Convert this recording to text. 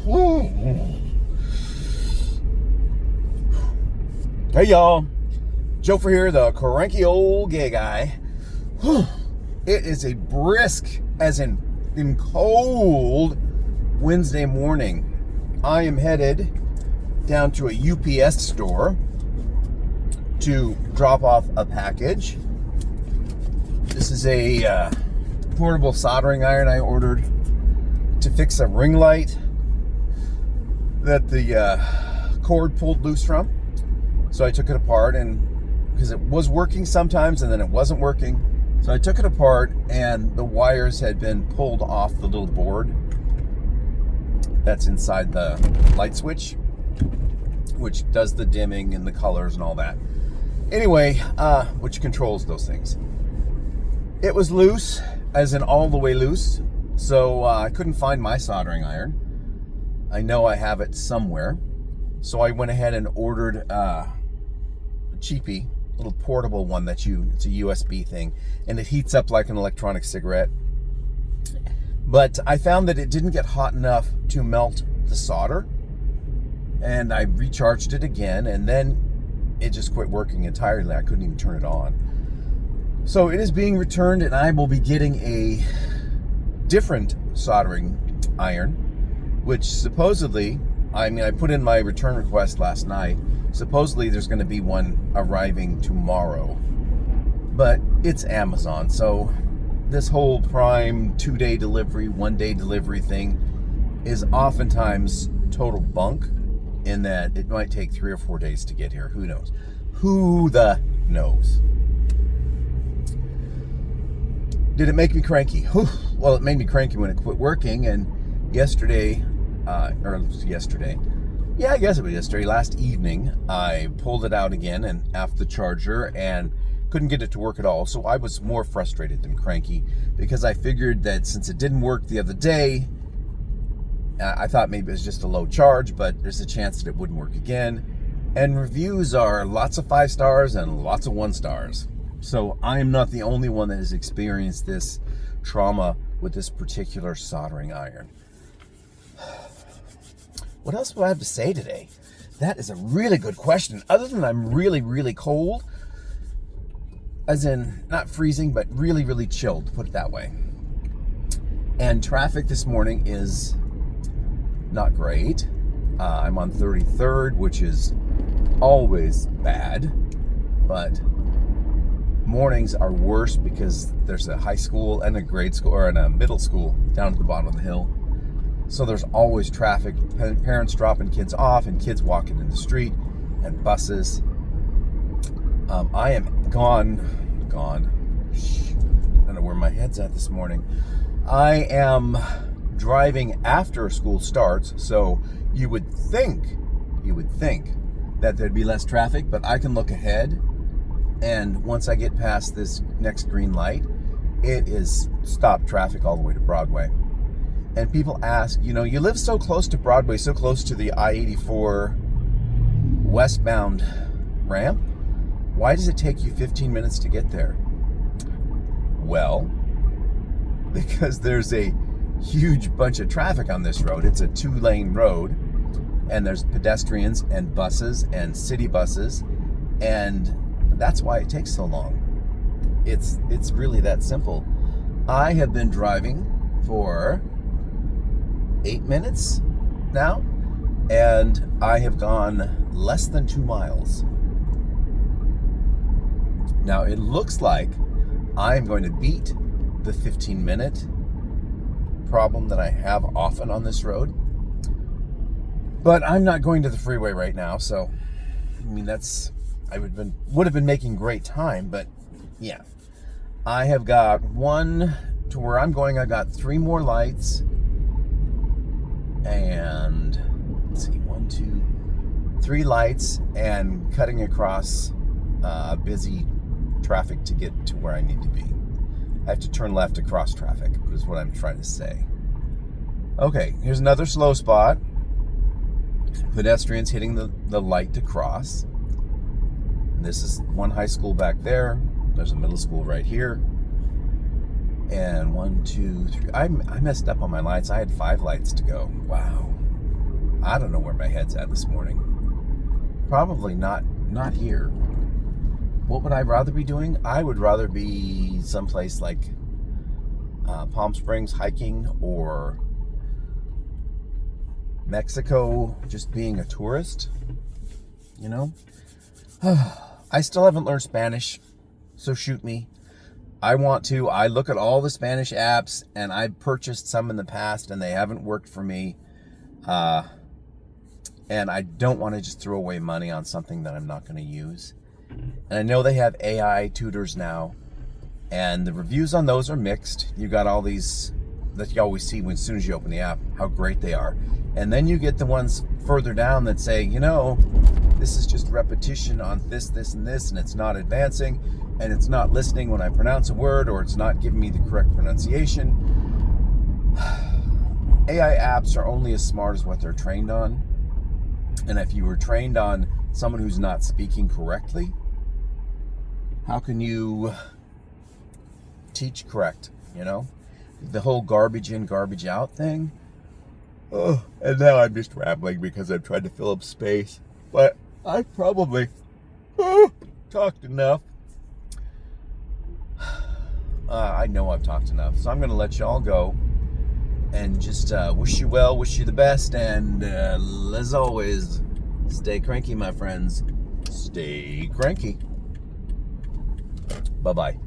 Hey y'all, Joefer here, the Cranky Old Gay Guy. It is a brisk, as in cold, Wednesday morning. I am headed down to a UPS store to drop off a package. This is a portable soldering iron I ordered to fix a ring light that the cord pulled loose from. So I took it apart, and because it was working sometimes and then it wasn't working, so I took it apart and the wires had been pulled off the little board that's inside the light switch, which does the dimming and the colors and all that. Anyway, which controls those things. It was loose, as in all the way loose, so I couldn't find my soldering iron. I know I have it somewhere, so I went ahead and ordered a cheapy little portable one it's a USB thing, and it heats up like an electronic cigarette. But I found that it didn't get hot enough to melt the solder, and I recharged it again, and then it just quit working entirely. I couldn't even turn it on. So it is being returned, and I will be getting a different soldering iron, which supposedly, I put in my return request last night. Supposedly there's going to be one arriving tomorrow, but it's Amazon, so this whole Prime 2-day delivery, 1-day delivery thing is oftentimes total bunk, in that it might take 3 or 4 days to get here. Who knows? Who the knows? Did it make me cranky? Whew. Well, it made me cranky when it quit working, and yesterday, yeah, I guess it was yesterday, last evening, I pulled it out again and after the charger and couldn't get it to work at all. So I was more frustrated than cranky, because I figured that since it didn't work the other day, I thought maybe it was just a low charge, but there's a chance that it wouldn't work again. And reviews are lots of 5 stars and lots of 1 stars. So I am not the only one that has experienced this trauma with this particular soldering iron. What else do I have to say today? That is a really good question. Other than I'm really, really cold, as in not freezing, but really, really chilled, to put it that way. And traffic this morning is not great. I'm on 33rd, which is always bad, but mornings are worse because there's a high school and a grade school, or a middle school down at the bottom of the hill. So there's always traffic, parents dropping kids off and kids walking in the street, and buses. I am gone. I don't know where my head's at this morning. I am driving after school starts, so you would think that there'd be less traffic, but I can look ahead, and once I get past this next green light, it is stop traffic all the way to Broadway. And people ask, you live so close to Broadway, so close to the I-84 westbound ramp. Why does it take you 15 minutes to get there? Well, because there's a huge bunch of traffic on this road. It's a 2-lane road, and there's pedestrians and buses and city buses, and that's why it takes so long. It's really that simple. I have been driving for 8 minutes now, and I have gone less than 2 miles. Now it looks like I'm going to beat the 15-minute problem that I have often on this road, but I'm not going to the freeway right now, so I would have been making great time, but yeah. I have got to where I'm going, I've got 3 more lights, and let's see, 1, 2, 3 lights, and cutting across busy traffic to get to where I need to be. I have to turn left to cross traffic, is what I'm trying to say. Okay, here's another slow spot. Pedestrians hitting the light to cross. This is one high school back there. There's a middle school right here. And 1, 2, 3. I messed up on my lights. I had 5 lights to go. Wow. my head's at this morning. Probably not here. What would I rather be doing? I would rather be someplace like Palm Springs hiking, or Mexico just being a tourist, you know? I still haven't learned Spanish, so shoot me. I want to. I look at all the Spanish apps, and I've purchased some in the past, and they haven't worked for me. And I don't want to just throw away money on something that I'm not going to use. And I know they have AI tutors now, and the reviews on those are mixed. You got all these that you always see as soon as you open the app, how great they are. And then you get the ones further down that say, you know, this is just repetition on this, and this, and it's not advancing, and it's not listening when I pronounce a word, or it's not giving me the correct pronunciation. AI apps are only as smart as what they're trained on. And if you were trained on someone who's not speaking correctly, how can you teach correct, you know? The whole garbage in, garbage out thing. Oh, and now I'm just rambling because I'm trying to fill up space. But I've probably talked enough. I know I've talked enough, so I'm going to let y'all go. And just wish you well, wish you the best, and as always, stay cranky, my friends. Stay cranky. Bye-bye.